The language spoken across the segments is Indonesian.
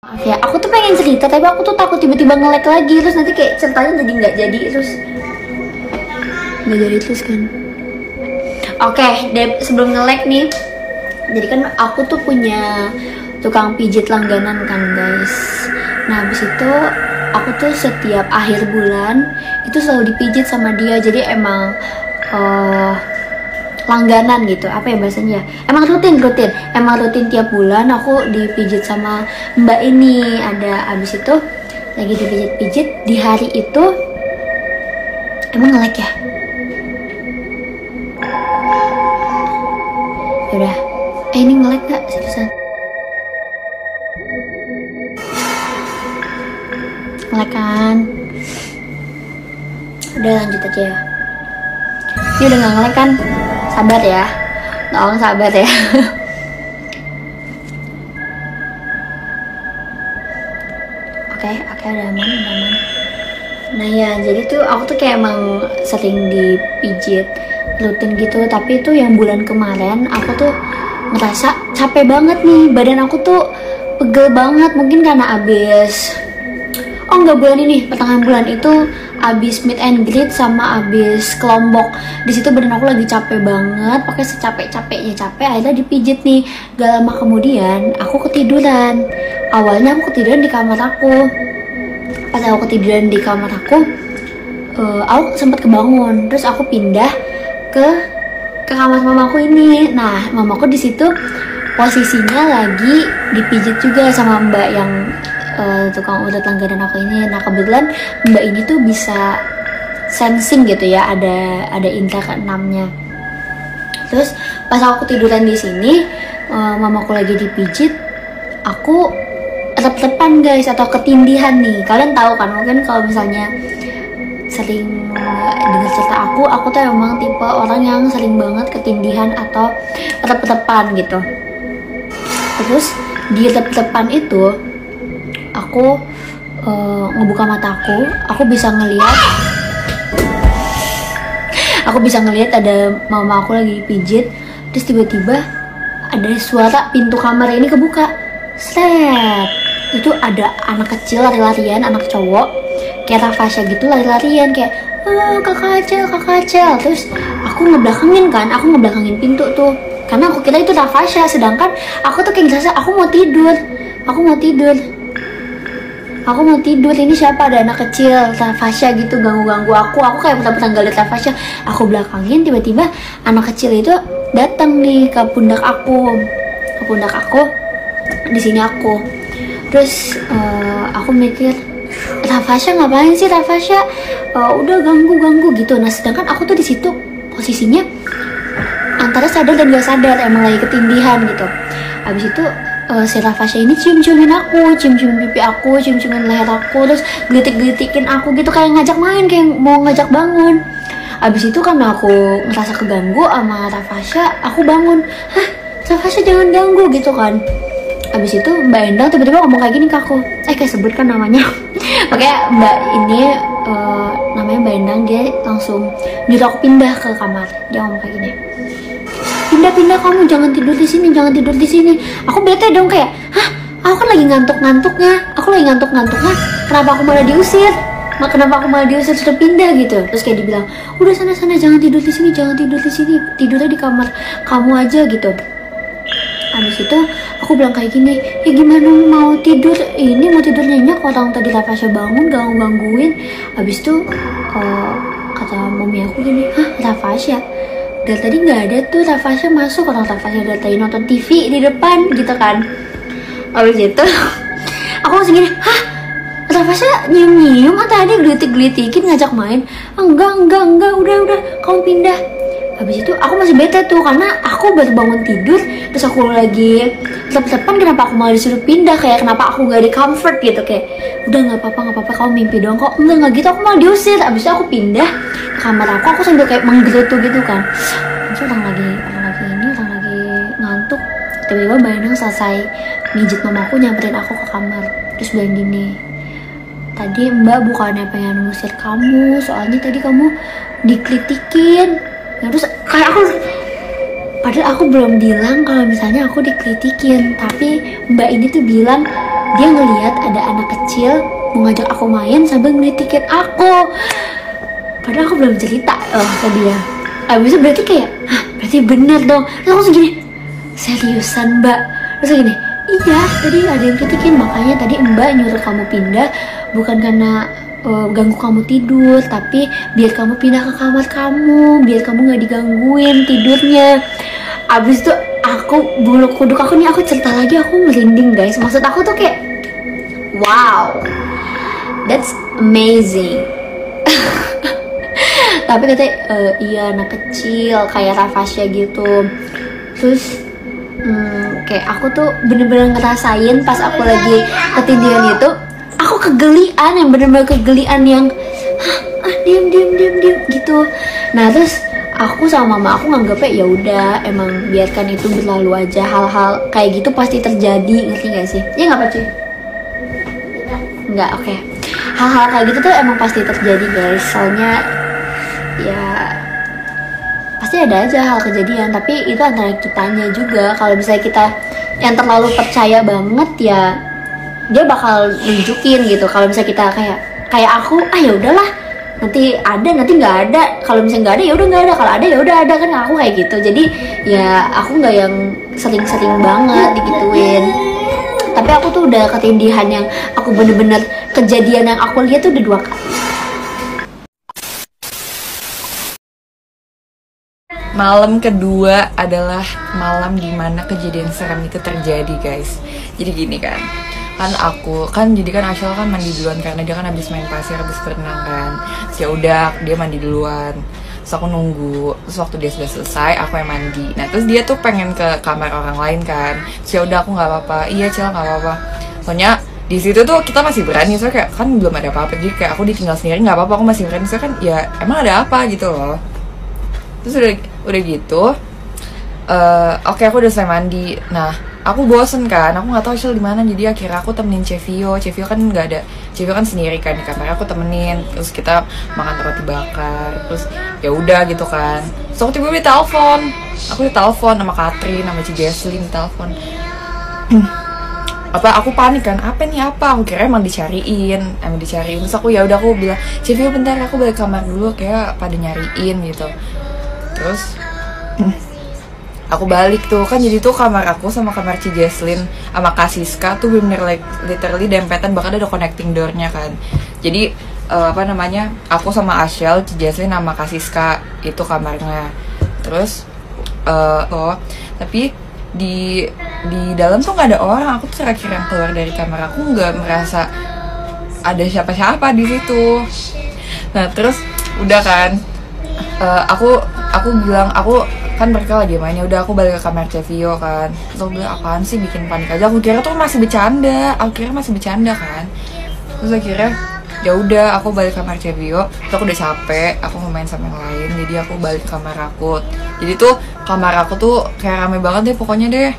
Maaf ya, aku tuh pengen cerita tapi aku tuh takut tiba-tiba nge-lag lagi, terus nanti kayak ceritanya jadi nggak jadi, terus nggak jadi terus kan. Oke, sebelum nge-lag nih, jadi kan aku tuh punya tukang pijit langganan kan guys. Nah habis itu aku tuh setiap akhir bulan itu selalu dipijit sama dia, jadi emang langganan gitu, apa ya bahasanya, emang rutin tiap bulan aku dipijit sama mbak ini. Ada abis itu lagi dipijit-pijit di hari itu, emang nge-lag ya, yaudah ini nge-lag gak seriusan, nge-lag kan, udah lanjut aja ya. Ini udah gak nge-lag kan, sabar ya, tolong sabar ya. Oke, udah aman. Nah ya, jadi tuh aku tuh kayak emang sering dipijit rutin gitu, tapi itu yang bulan kemarin aku tuh ngerasa capek banget nih, badan aku tuh pegel banget, mungkin karena abis bulan ini, pertengahan bulan itu abis meet and greet sama abis ke Lombok. Di situ badan aku lagi capek banget, pakai secapek-capeknya akhirnya dipijit nih. Gak lama kemudian aku ketiduran. Awalnya aku ketiduran di kamar aku. Pas aku ketiduran di kamar aku sempat kebangun, terus aku pindah ke kamar mamaku ini. Nah mamaku di situ posisinya lagi dipijit juga sama mbak yang tukang urut langganan aku ini. Nah kebetulan mbak ini tuh bisa sensing gitu ya, ada indra keenamnya. Terus pas aku tiduran di sini, mamaku lagi dipijit, aku tetep-tepan guys, atau ketindihan nih. Kalian tahu kan, mungkin kalau misalnya sering dengar cerita aku tuh emang tipe orang yang sering banget ketindihan atau tetep-tepan gitu. Terus di tetep-tepan itu aku ngebuka mataku, aku bisa ngelihat ada mama aku lagi pijit. Terus tiba-tiba ada suara pintu kamar ini kebuka, set. Itu ada anak kecil lari-larian, anak cowok kayak Rafasya gitu, lari-larian kayak kakak Acel. Terus aku ngebelakangin pintu tuh, karena aku kira itu Rafasya, sedangkan aku tuh kayak ngerasa aku mau tidur. Ini siapa, ada anak kecil Rafasya gitu ganggu aku kayak pernah gak liat Rafasya. Aku belakangin, tiba-tiba anak kecil itu datang nih ke pundak aku di sini aku. Terus aku mikir, Rafasya ngapain sih, udah ganggu gitu. Nah sedangkan aku tuh di situ posisinya antara sadar dan gak sadar, emang lagi ketindihan gitu. Habis itu si Rafasya ini cium-ciumin aku, cium-ciumin pipi aku, cium-ciumin leher aku, terus gelitik-gelitikin aku gitu, kayak ngajak main, kayak mau ngajak bangun. Abis itu karena aku ngerasa keganggu sama Rafasya, aku bangun. Hah, Rafasya jangan ganggu gitu kan. Abis itu Mbak Endang tiba-tiba ngomong kayak gini ke aku, kayak sebutkan namanya. Makanya Mbak ini namanya Mbak Endang, dia langsung nyuruh aku pindah ke kamar. Dia ngomong kayak gini, pindah, kamu jangan tidur di sini. Aku bete dong, kayak, hah, aku kan lagi ngantuk-ngantuknya, kenapa aku malah diusir, suruh pindah gitu. Terus kayak dibilang, udah sana jangan tidur di sini, tidurnya di kamar kamu aja gitu. Habis itu aku bilang kayak gini, ya gimana mau tidur nyenyak, orang tadi Rafasya bangun gangguin. Habis itu kata mami aku gini, hah, Rafasya? Dari tadi nggak ada tuh Rafasya masuk, orang Rafasya dari tadi nonton TV di depan gitu kan. Habis itu aku langsung gini, hah, Rafasya nyium atau ada gelitik-gelitikin ngajak main? Enggak, udah kamu pindah. Habis itu aku masih bete tuh, karena aku baru bangun tidur, terus aku lagi tetep-tepan, kenapa aku malah disuruh pindah, kayak kenapa aku gak di comfort gitu, kayak udah nggak apa-apa kamu mimpi doang kok. Enggak gitu, aku malah diusir. Habis itu aku pindah ke kamar aku sambil kayak menggerutu gitu kan. Terus orang lagi ngantuk. Tiba-tiba Mbak Endang selesai mijit mamaku, nyamperin aku ke kamar, terus bilang gini, tadi Mbak bukannya pengen ngusir kamu, soalnya tadi kamu dikritikin. Nah, terus kayak aku, padahal aku belum bilang kalau misalnya aku dikritikin, tapi Mbak ini tuh bilang dia ngelihat ada anak kecil mau ngajak aku main sambil ngelitikin aku. Padahal aku belum cerita ke dia. Abis itu berarti kayak, hah, berarti bener dong. Terus aku segini, seriusan mbak? Terus gini, iya tadi ada yang kritikin, makanya tadi mbak nyuruh kamu pindah bukan karena ganggu kamu tidur, tapi biar kamu pindah ke kamar kamu, biar kamu nggak digangguin tidurnya. Abis itu aku bulu kuduk aku nih, aku cerita lagi aku merinding guys. Maksud aku tuh kayak wow, that's amazing. Tapi katanya iya anak kecil kayak Rafasya gitu. Terus kayak aku tuh bener-bener ngerasain pas aku lagi ketindihan itu, aku kegelian, yang bener-bener kegelian yang diam gitu. Nah terus aku sama mama aku nganggapnya ya udah, emang biarkan itu berlalu aja, hal-hal kayak gitu pasti terjadi, ngerti gak sih? Ya nggak apa cuy? Nggak, oke. Hal-hal kayak gitu tuh emang pasti terjadi guys, soalnya ya pasti ada aja hal kejadian, tapi itu antara kitanya juga. Kalau misalnya kita yang terlalu percaya banget ya dia bakal nunjukin gitu. Kalau misalnya kita kayak aku, ya udahlah, nanti ada nanti nggak ada, kalau misalnya nggak ada ya udah nggak ada, kalau ada ya udah ada, kan aku kayak gitu. Jadi ya aku nggak yang sering-sering banget digituin, tapi aku tuh udah ketindihan yang aku bener-bener kejadian yang aku lihat tuh udah 2 kali. Malam kedua adalah malam dimana kejadian serem itu terjadi guys. Jadi gini kan aku kan jadi kan Ashel kan mandi duluan karena dia kan habis main pasir, habis berenang kan. Ya udah dia mandi duluan, terus aku nunggu. Terus waktu dia sudah selesai aku yang mandi. Nah terus dia tuh pengen ke kamar orang lain kan. Ya udah aku nggak apa-apa, iya Cel nggak apa-apa. Soalnya di situ tuh kita masih berani, soalnya kayak kan belum ada apa-apa, jadi kayak aku ditinggal sendiri nggak apa-apa, aku masih berani. Soalnya kan ya emang ada apa gitu loh. Terus udah gitu, oke, aku udah selesai mandi. Nah aku bosen kan, aku nggak tahu Shell di mana, jadi akhirnya aku temenin Cevio kan nggak ada, Cevio kan sendiri kan di kamar, aku temenin. Terus kita makan roti bakar, terus ya udah gitu kan. Terus aku tiba-tiba ditelepon sama Katrin, sama Ci Jesslyn ditelepon. Aku panik kan, apa aku kira emang dicariin. Terus aku ya udah, aku bilang Cevio bentar, aku balik kamar dulu, kayak pada nyariin gitu. Terus aku balik tuh kan, jadi tuh kamar aku sama kamar Ci Jesslyn sama Kasiska tuh bener literally dempetan, bahkan ada connecting doornya kan. Jadi aku sama Ashel, Ci Jesslyn sama Kasiska itu kamarnya. Terus tapi di dalam tuh nggak ada orang. Aku tuh terakhir yang keluar dari kamar, aku nggak merasa ada siapa-siapa di situ. Nah terus udah kan, aku bilang, aku kan mereka lagi mainnya, udah aku balik ke kamar Cevio kan. Terus aku bilang apaan sih, bikin panik aja, aku kira tuh masih bercanda, kan. Terus akhirnya ya udah aku balik ke kamar Cevio. Terus aku udah capek, aku mau main sama yang lain, jadi aku balik ke kamar aku. Jadi tuh kamar aku tuh kayak rame banget deh pokoknya deh.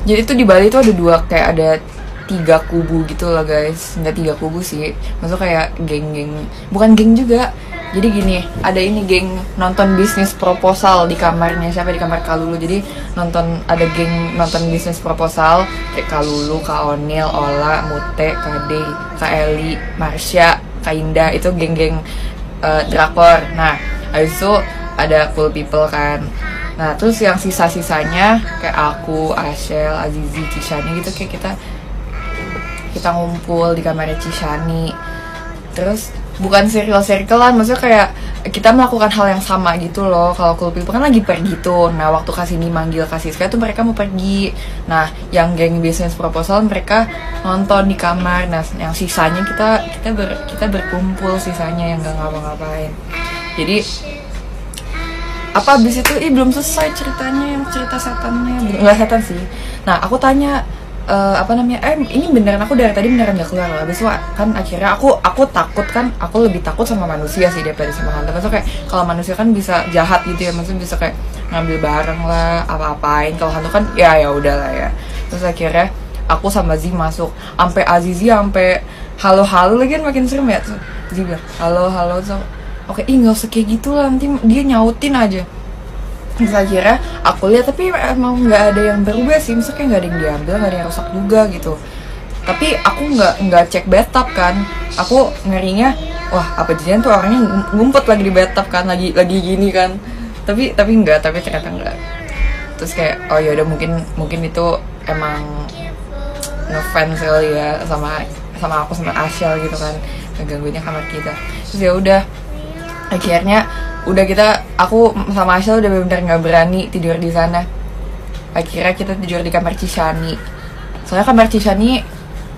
Jadi tuh di Bali tuh ada kayak ada 3 kubu gitu lah guys. Nggak 3 kubu sih, maksudnya kayak geng-geng, bukan geng juga. Jadi gini, ada ini geng nonton bisnis proposal di kamarnya siapa, di kamar Kalulu. Jadi ada geng nonton bisnis proposal kayak Kalulu, Kak Onil, Ola, Mute, Kade, Kak Eli, Marsha, Kak Indah, itu geng-geng drakor. Nah, habis itu ada Cool People kan. Nah, terus yang sisa-sisanya kayak aku, Ashel, Azizi, Cishani gitu, kayak kita ngumpul di kamarnya Cishani. Terus bukan circle-circlean, maksudnya kayak kita melakukan hal yang sama gitu loh. Kalau Cool People kan lagi pergi tuh. Nah waktu Kasini manggil Kasiska tuh mereka mau pergi. Nah yang geng business proposal mereka nonton di kamar. Nah yang sisanya kita berkumpul, sisanya yang gak ngapa-ngapain. Jadi abis itu belum selesai ceritanya, yang cerita setannya, nggak setan sih. Nah aku tanya ini beneran, aku dari tadi beneran gak keluar loh. Habis itu kan akhirnya aku takut kan, aku lebih takut sama manusia sih daripada sama hantu. Maksudnya kayak kalau manusia kan bisa jahat gitu ya, maksudnya bisa kayak ngambil barang lah, apa-apain. Kalau hantu kan ya udahlah ya. Terus akhirnya aku sama Zi masuk, sampai Azizi sampai halo lagi kan, makin serem ya. Terus Zi bilang halo so, oke, nggak usah kayak gitu lah, nanti dia nyautin aja. Terus akhirnya aku lihat tapi emang nggak ada yang berubah sih, misalnya nggak ada yang diambil, nggak ada yang rusak juga gitu. Tapi aku nggak cek bathtub kan, aku ngerinya wah apa jangan tuh orangnya ngumpet lagi di bathtub kan, lagi gini kan. Tapi ternyata enggak. Terus kayak oh ya udah mungkin itu emang ngefans kali ya sama aku sama Asyal gitu kan, ngegangguinnya kamar kita. Terus ya udah akhirnya aku sama Asyal udah benar-benar nggak berani tidur di sana. Akhirnya kita tidur di kamar Cishani. Soalnya kamar Cishani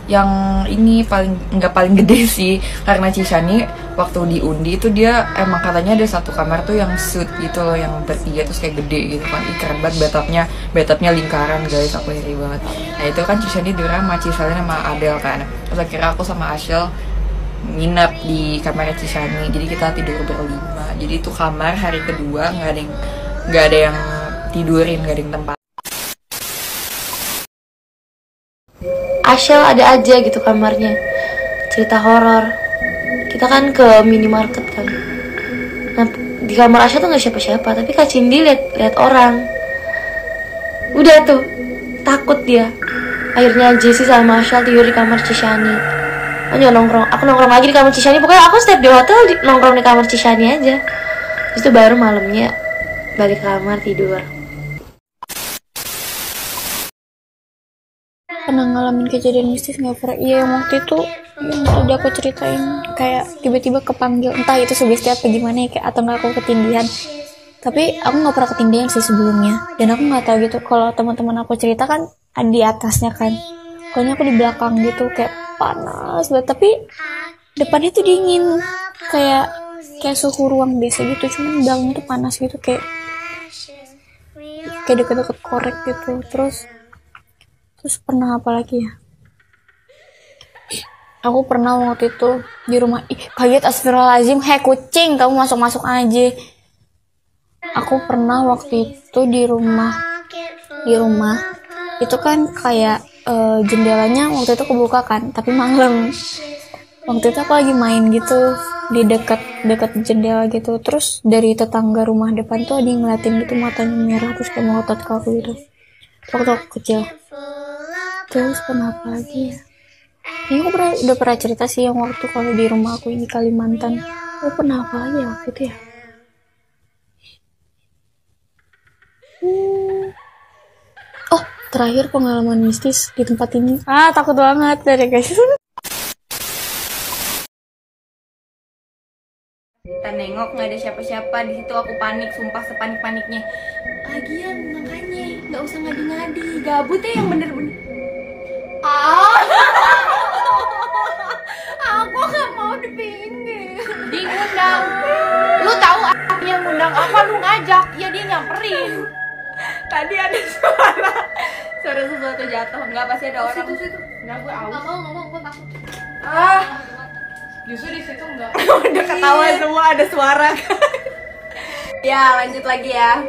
yang ini nggak paling gede sih, karena Cishani waktu diundi itu dia emang katanya ada satu kamar tuh yang suite gitu loh, yang bertiga terus kayak gede gitu kan, keren banget. bathtubnya lingkaran guys, aku iri banget. Nah itu kan Cishani tidur sama Cisalin sama Adel kan. Terus akhirnya aku sama Asyel nginep di kamar Cishani, jadi kita tidur berlima. Jadi itu kamar hari kedua nggak ada yang tidurin, nggak ada yang tempat. Asyel ada aja gitu kamarnya, cerita horor. Kita kan ke minimarket kan. Nah di kamar Asyel tuh nggak siapa-siapa, tapi Kak Cindy lihat orang. Udah tuh takut dia. Akhirnya Jessie sama Asyel tidur di kamar Cishani. Aku nongkrong lagi di kamar Cishani. Pokoknya aku setiap di hotel nongkrong di kamar Cishani aja. Terus itu baru malamnya balik ke kamar tidur. Pernah ngalamin kejadian mistis nggak pernah? Iya, yang waktu itu yang tadi aku ceritain, kayak tiba-tiba kepanggil, entah itu sugesti apa gimana ya, kayak atau nggak aku ketindihan. Tapi aku nggak pernah ketindihan sih sebelumnya, dan aku nggak tahu gitu kalau teman-teman aku cerita kan di atasnya kan, pokoknya aku di belakang gitu kayak panas banget, tapi depannya tuh dingin, kayak suhu ruang biasa gitu, cuman belakangnya tuh panas gitu, kayak deket-deket korek gitu. Terus pernah apa lagi ya? Aku pernah waktu itu di rumah, kaget, astagfirullahaladzim, kucing, kamu masuk aja. Aku pernah waktu itu di rumah itu kan kayak jendelanya waktu itu kebuka kan, tapi malam. Waktu itu aku lagi main gitu di dekat jendela gitu, terus dari tetangga rumah depan tuh ada yang ngeliatin gitu, matanya merah terus kayak mau otot ke aku gitu. Waktu aku kecil. Terus kenapa lagi ya? Ini aku udah pernah cerita sih yang waktu kalau di rumah aku di Kalimantan. Pernah apa lagi ya waktu itu ya? Oh, terakhir pengalaman mistis di tempat ini. Takut banget dari guys. Kita nengok nggak ada siapa-siapa di situ, aku panik, sumpah sepanik-paniknya. Lagian makanya nggak usah ngadi-ngadi, gabut ya yang bener-bener. Aku gak mau dipinggir. Diundang. Lu tahu apa yang ngundang apa? Lu ngajak, ya dia nyamperin. Tadi ada suara sesuatu jatuh. Enggak, pasti ada orang. Situ. Enggak, gue aus. Enggak mau, gue takut. Justru di situ enggak. Udah ketawa semua, ada suara. Ya, lanjut lagi ya.